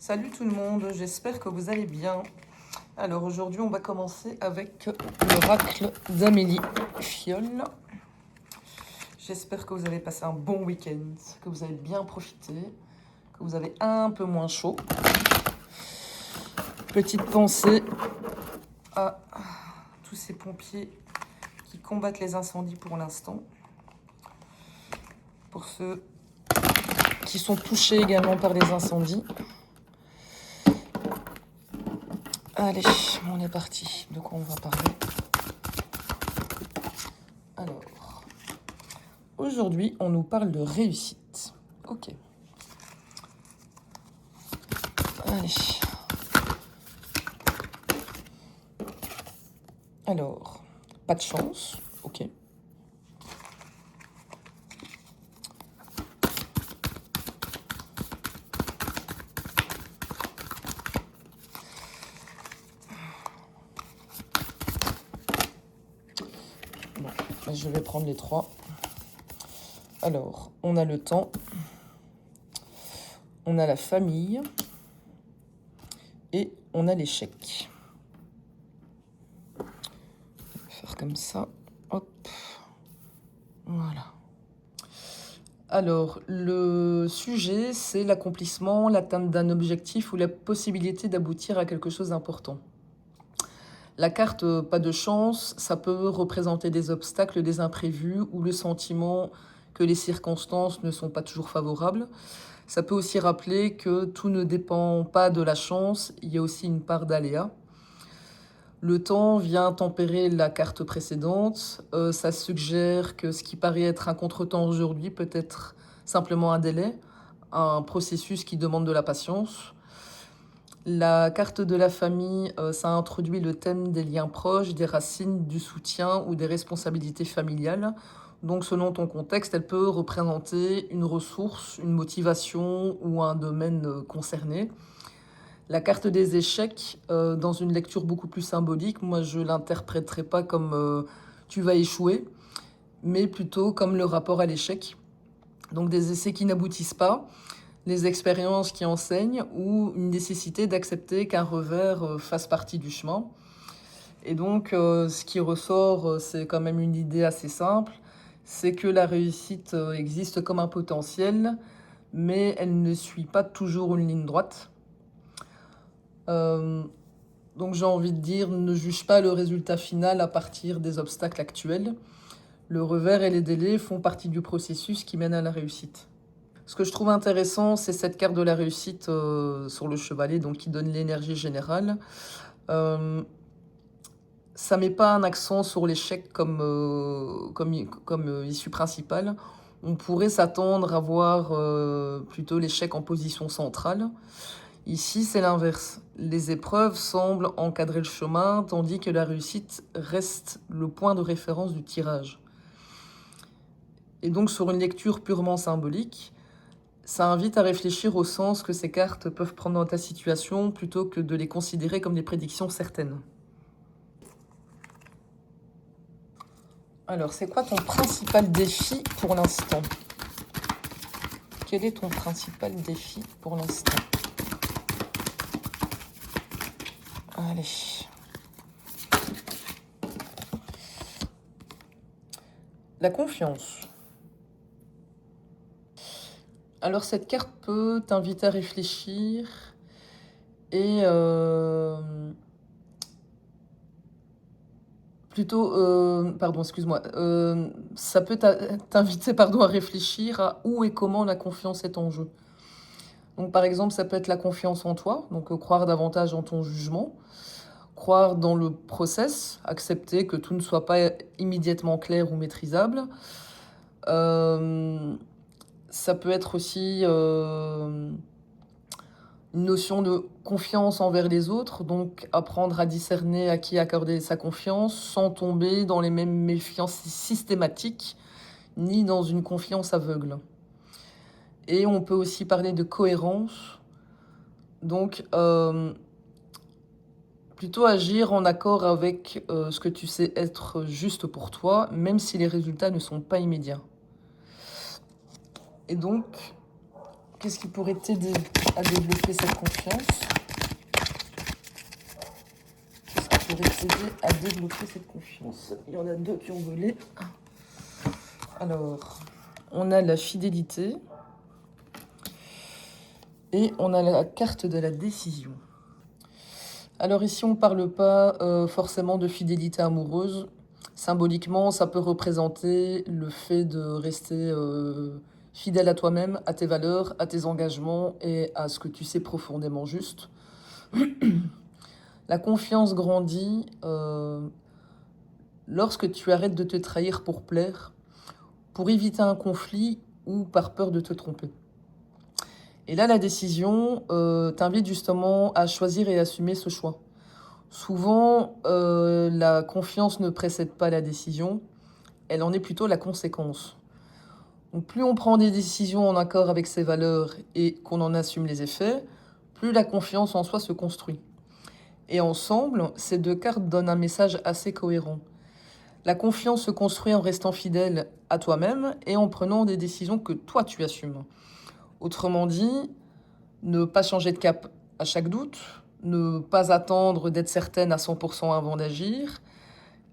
Salut tout le monde, j'espère que vous allez bien. Alors aujourd'hui on va commencer avec l'oracle d'Amélie Fiole. J'espère que vous avez passé un bon week-end, que vous avez bien profité, que vous avez un peu moins chaud. Petite pensée à tous ces pompiers qui combattent les incendies pour l'instant. Pour ceux qui sont touchés également par les incendies. Allez, on est parti. De quoi on va parler? Alors, aujourd'hui, on nous parle de réussite. Ok. Allez. Alors, pas de chance. Ok. Bon, je vais prendre les trois. Alors, on a le temps. On a la famille. Et on a l'échec. On va faire comme ça. Hop. Voilà. Alors, le sujet, c'est l'accomplissement, l'atteinte d'un objectif ou la possibilité d'aboutir à quelque chose d'important. La carte pas de chance, ça peut représenter des obstacles, des imprévus ou le sentiment que les circonstances ne sont pas toujours favorables. Ça peut aussi rappeler que tout ne dépend pas de la chance, il y a aussi une part d'aléa. Le temps vient tempérer la carte précédente. Ça suggère que ce qui paraît être un contretemps aujourd'hui peut être simplement un délai, un processus qui demande de la patience. La carte de la famille, ça introduit le thème des liens proches, des racines, du soutien ou des responsabilités familiales. Donc selon ton contexte, elle peut représenter une ressource, une motivation ou un domaine concerné. La carte des échecs, dans une lecture beaucoup plus symbolique, moi je l'interpréterai pas comme tu vas échouer, mais plutôt comme le rapport à l'échec. Donc des essais qui n'aboutissent pas, les expériences qui enseignent ou une nécessité d'accepter qu'un revers fasse partie du chemin. Et donc ce qui ressort, c'est quand même une idée assez simple, c'est que la réussite existe comme un potentiel, mais elle ne suit pas toujours une ligne droite. Donc j'ai envie de dire, ne juge pas le résultat final à partir des obstacles actuels. Le revers et les délais font partie du processus qui mène à la réussite. Ce que je trouve intéressant, c'est cette carte de la réussite sur le chevalet, donc qui donne l'énergie générale. Ça met pas un accent sur l'échec comme issue principale. On pourrait s'attendre à voir plutôt l'échec en position centrale. Ici, c'est l'inverse. Les épreuves semblent encadrer le chemin, tandis que la réussite reste le point de référence du tirage. Et donc, sur une lecture purement symbolique, ça invite à réfléchir au sens que ces cartes peuvent prendre dans ta situation plutôt que de les considérer comme des prédictions certaines. Alors, c'est quoi ton principal défi pour l'instant? Quel est ton principal défi pour l'instant? Allez. La confiance. Alors cette carte peut t'inviter à réfléchir et ça peut t'inviter à réfléchir à où et comment la confiance est en jeu. Donc par exemple, ça peut être la confiance en toi, donc croire davantage en ton jugement, croire dans le process, accepter que tout ne soit pas immédiatement clair ou maîtrisable. Ça peut être aussi une notion de confiance envers les autres, donc apprendre à discerner à qui accorder sa confiance sans tomber dans les mêmes méfiances systématiques, ni dans une confiance aveugle. Et on peut aussi parler de cohérence, donc plutôt agir en accord avec ce que tu sais être juste pour toi, même si les résultats ne sont pas immédiats. Et donc, qu'est-ce qui pourrait t'aider à développer cette confiance? Qu'est-ce qui pourrait t'aider à développer cette confiance? Il y en a deux qui ont volé. Alors, on a la fidélité et on a la carte de la décision. Alors ici, on ne parle pas forcément de fidélité amoureuse. Symboliquement, ça peut représenter le fait de rester fidèle à toi-même, à tes valeurs, à tes engagements et à ce que tu sais profondément juste. La confiance grandit lorsque tu arrêtes de te trahir pour plaire, pour éviter un conflit ou par peur de te tromper. Et là, la décision t'invite justement à choisir et assumer ce choix. Souvent, la confiance ne précède pas la décision, elle en est plutôt la conséquence. Donc, plus on prend des décisions en accord avec ses valeurs et qu'on en assume les effets, plus la confiance en soi se construit. Et ensemble, ces deux cartes donnent un message assez cohérent. La confiance se construit en restant fidèle à toi-même et en prenant des décisions que toi tu assumes. Autrement dit, ne pas changer de cap à chaque doute, ne pas attendre d'être certaine à 100% avant d'agir,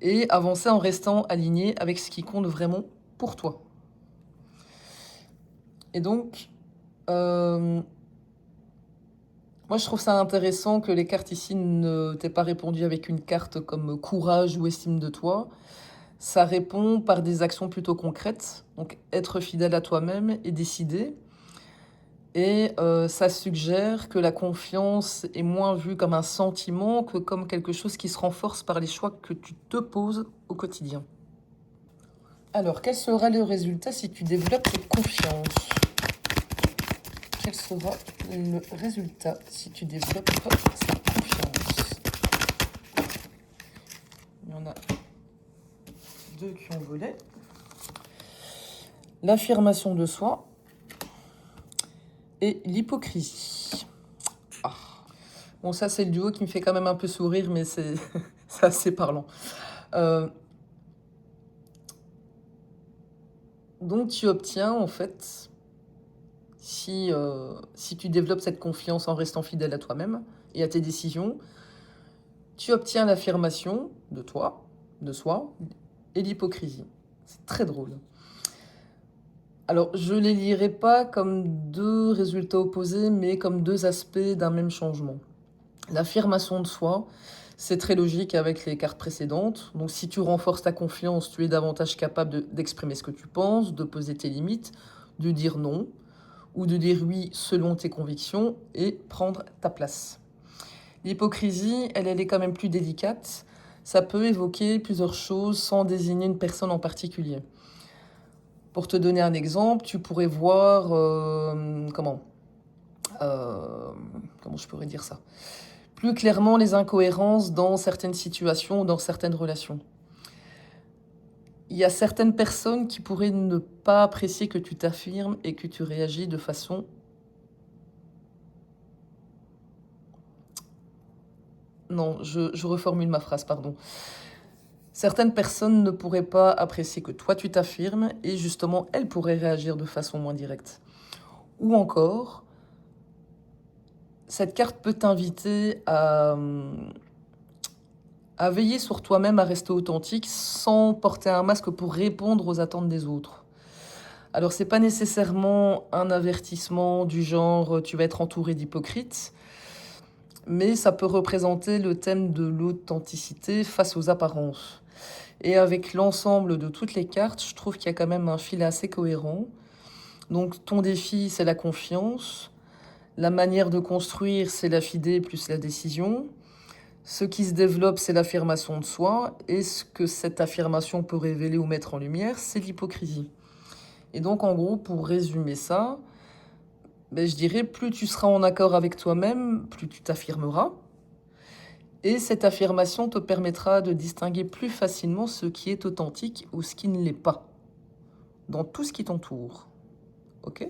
et avancer en restant aligné avec ce qui compte vraiment pour toi. Et donc, moi je trouve ça intéressant que les cartes ici ne t'aient pas répondu avec une carte comme courage ou estime de toi. Ça répond par des actions plutôt concrètes, donc être fidèle à toi-même et décider. Et ça suggère que la confiance est moins vue comme un sentiment que comme quelque chose qui se renforce par les choix que tu te poses au quotidien. Alors, quel sera le résultat si tu développes cette confiance? Quel sera le résultat si tu développes cette confiance? Il y en a deux qui ont volé. L'affirmation de soi et l'hypocrisie. Ah. Bon, ça, c'est le duo qui me fait quand même un peu sourire, mais c'est assez parlant. Donc, tu obtiens, en fait, si tu développes cette confiance en restant fidèle à toi-même et à tes décisions, tu obtiens l'affirmation de toi, de soi, et l'hypocrisie. C'est très drôle. Alors, je ne les lirai pas comme deux résultats opposés, mais comme deux aspects d'un même changement. L'affirmation de soi, c'est très logique avec les cartes précédentes. Donc, si tu renforces ta confiance, tu es davantage capable d'exprimer ce que tu penses, de poser tes limites, de dire non, ou de dire oui selon tes convictions et prendre ta place. L'hypocrisie, elle est quand même plus délicate. Ça peut évoquer plusieurs choses sans désigner une personne en particulier. Pour te donner un exemple, tu pourrais voir... comment je pourrais dire ça? Plus clairement les incohérences dans certaines situations ou dans certaines relations. Il y a certaines personnes qui pourraient ne pas apprécier que tu t'affirmes et que tu réagis de façon... Non, je reformule ma phrase, pardon. Certaines personnes ne pourraient pas apprécier que toi tu t'affirmes et justement elles pourraient réagir de façon moins directe. Ou encore, cette carte peut t'inviter à veiller sur toi-même, à rester authentique sans porter un masque pour répondre aux attentes des autres. Alors c'est pas nécessairement un avertissement du genre tu vas être entouré d'hypocrites, mais ça peut représenter le thème de l'authenticité face aux apparences. Et avec l'ensemble de toutes les cartes, je trouve qu'il y a quand même un fil assez cohérent. Donc ton défi, c'est la confiance. La manière de construire, c'est la fidélité plus la décision. Ce qui se développe, c'est l'affirmation de soi. Et ce que cette affirmation peut révéler ou mettre en lumière, c'est l'hypocrisie. Et donc, en gros, pour résumer ça, je dirais, plus tu seras en accord avec toi-même, plus tu t'affirmeras. Et cette affirmation te permettra de distinguer plus facilement ce qui est authentique ou ce qui ne l'est pas, dans tout ce qui t'entoure. Ok?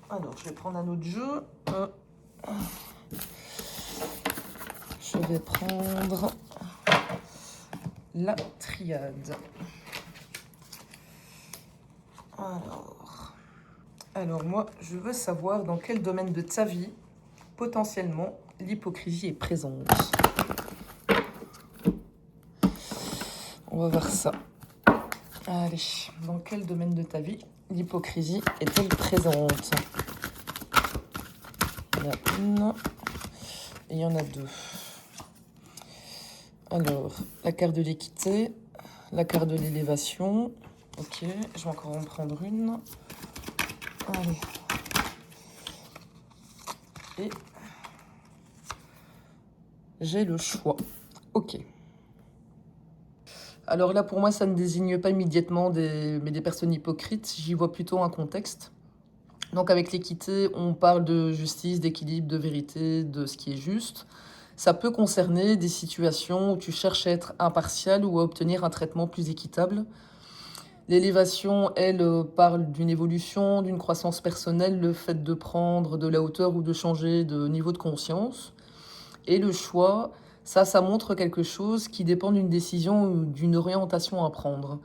Alors, je vais prendre un autre jeu. Je vais prendre la triade. Alors, Alors moi, je veux savoir dans quel domaine de ta vie, potentiellement, l'hypocrisie est présente. On va voir ça. Allez, dans quel domaine de ta vie, l'hypocrisie est-elle présente? Il y en a une et il y en a deux. Alors, la carte de l'équité, la carte de l'élévation. Ok, je vais encore en prendre une. Allez. Et j'ai le choix. Ok. Alors là, pour moi, ça ne désigne pas immédiatement des personnes hypocrites. J'y vois plutôt un contexte. Donc avec l'équité, on parle de justice, d'équilibre, de vérité, de ce qui est juste. Ça peut concerner des situations où tu cherches à être impartial ou à obtenir un traitement plus équitable. L'élévation, elle, parle d'une évolution, d'une croissance personnelle, le fait de prendre de la hauteur ou de changer de niveau de conscience. Et le choix, ça montre quelque chose qui dépend d'une décision ou d'une orientation à prendre.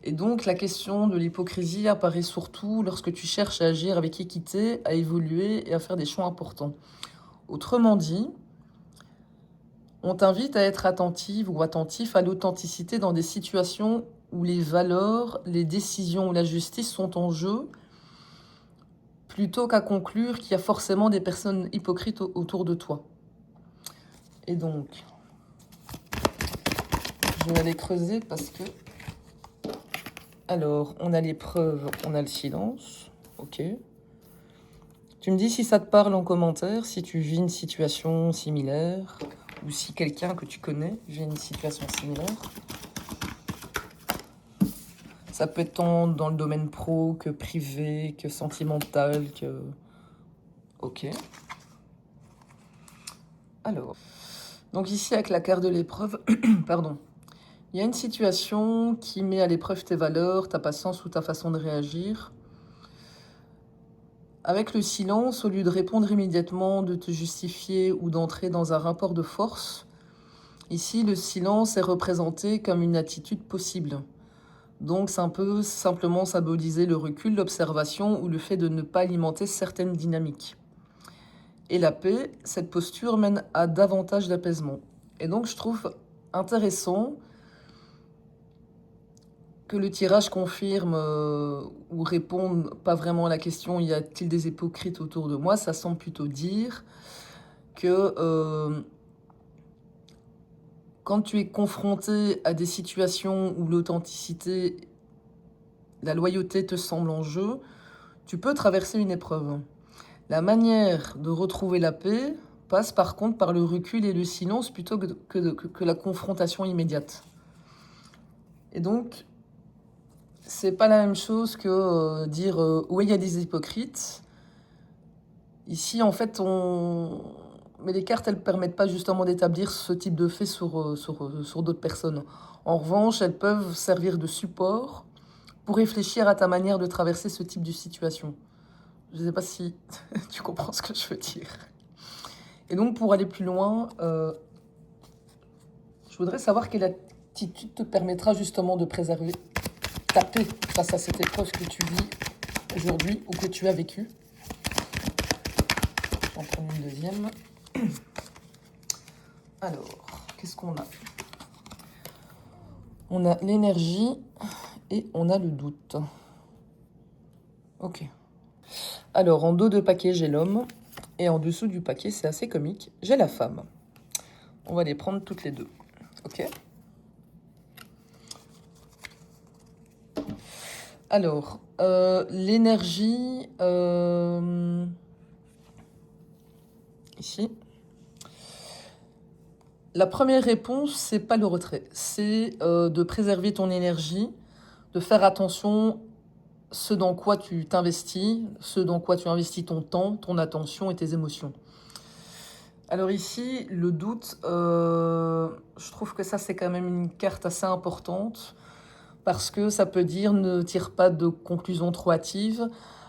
Et donc la question de l'hypocrisie apparaît surtout lorsque tu cherches à agir avec équité, à évoluer et à faire des choix importants. Autrement dit, on t'invite à être attentive ou attentif à l'authenticité dans des situations où les valeurs, les décisions ou la justice sont en jeu, plutôt qu'à conclure qu'il y a forcément des personnes hypocrites autour de toi. Et donc, je vais aller creuser parce que... Alors, on a les preuves, on a le silence. Ok. Tu me dis si ça te parle en commentaire, si tu vis une situation similaire, ou si quelqu'un que tu connais vit une situation similaire. Ça peut être tant dans le domaine pro que privé, que sentimental, que... Ok. Alors, donc ici avec la carte de l'épreuve, pardon, il y a une situation qui met à l'épreuve tes valeurs, ta patience ou ta façon de réagir. Avec le silence, au lieu de répondre immédiatement, de te justifier ou d'entrer dans un rapport de force, ici le silence est représenté comme une attitude possible. Donc ça peut simplement symboliser le recul, l'observation ou le fait de ne pas alimenter certaines dynamiques. Et la paix, cette posture mène à davantage d'apaisement. Et donc je trouve intéressant que le tirage confirme ou réponde pas vraiment à la question « Y a-t-il des hypocrites autour de moi ?» Ça semble plutôt dire que quand tu es confronté à des situations où l'authenticité, la loyauté te semble en jeu, tu peux traverser une épreuve. La manière de retrouver la paix passe par contre par le recul et le silence plutôt que la confrontation immédiate. Et donc, c'est pas la même chose que dire oui, il y a des hypocrites. Ici, en fait, mais les cartes, elles permettent pas justement d'établir ce type de fait sur d'autres personnes. En revanche, elles peuvent servir de support pour réfléchir à ta manière de traverser ce type de situation. Je ne sais pas si tu comprends ce que je veux dire. Et donc, pour aller plus loin, je voudrais savoir quelle attitude te permettra justement de préserver ta paix face à cette épreuve que tu vis aujourd'hui ou que tu as vécue. J'en prends une deuxième. Alors, qu'est-ce qu'on a? On a l'énergie et on a le doute. Ok. Alors, en dos de paquet, j'ai l'homme. Et en dessous du paquet, c'est assez comique, j'ai la femme. On va les prendre toutes les deux. Ok? Alors, l'énergie... ici. La première réponse, c'est pas le retrait. C'est de préserver ton énergie, de faire attention ce dans quoi tu t'investis, ce dans quoi tu investis ton temps, ton attention et tes émotions. Alors ici, le doute, je trouve que ça, c'est quand même une carte assez importante parce que ça peut dire ne tire pas de conclusions trop hâtives,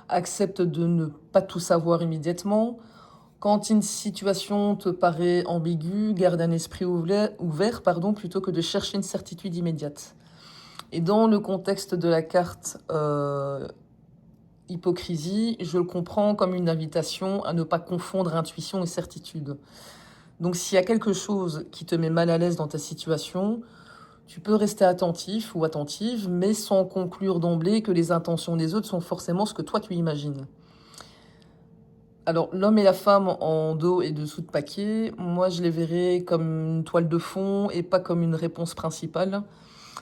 accepte de ne pas tout savoir immédiatement. Quand une situation te paraît ambiguë, garde un esprit ouvert plutôt que de chercher une certitude immédiate. Et dans le contexte de la carte hypocrisie, je le comprends comme une invitation à ne pas confondre intuition et certitude. Donc s'il y a quelque chose qui te met mal à l'aise dans ta situation, tu peux rester attentif ou attentive, mais sans conclure d'emblée que les intentions des autres sont forcément ce que toi tu imagines. Alors, l'homme et la femme en dos et dessous de paquet, moi je les verrais comme une toile de fond et pas comme une réponse principale.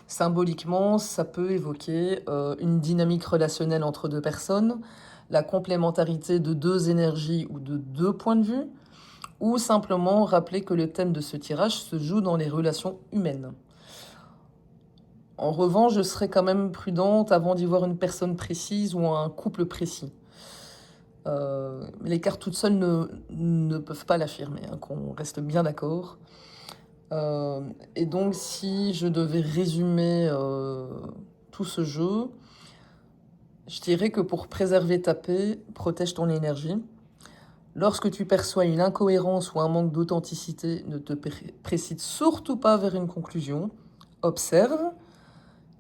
Symboliquement, ça peut évoquer une dynamique relationnelle entre deux personnes, la complémentarité de deux énergies ou de deux points de vue, ou simplement rappeler que le thème de ce tirage se joue dans les relations humaines. En revanche, je serais quand même prudente avant d'y voir une personne précise ou un couple précis. Les cartes toutes seules ne peuvent pas l'affirmer, hein, qu'on reste bien d'accord. Et donc, si je devais résumer tout ce jeu, je dirais que pour préserver ta paix, protège ton énergie. Lorsque tu perçois une incohérence ou un manque d'authenticité, ne te précipite surtout pas vers une conclusion. Observe,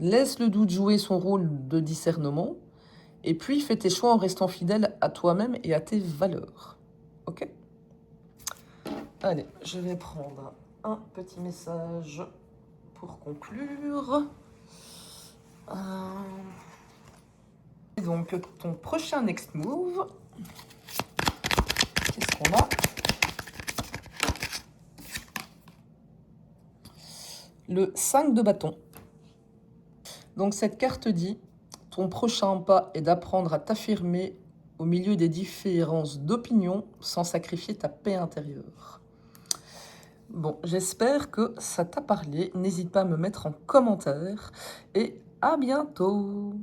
laisse le doute jouer son rôle de discernement, et puis fais tes choix en restant fidèle à toi-même et à tes valeurs. Ok? Allez, je vais prendre un petit message pour conclure. Et donc, ton prochain next move, qu'est-ce qu'on a? Le 5 de bâton. Donc cette carte dit, ton prochain pas est d'apprendre à t'affirmer au milieu des différences d'opinion sans sacrifier ta paix intérieure. Bon, j'espère que ça t'a parlé. N'hésite pas à me mettre en commentaire et à bientôt.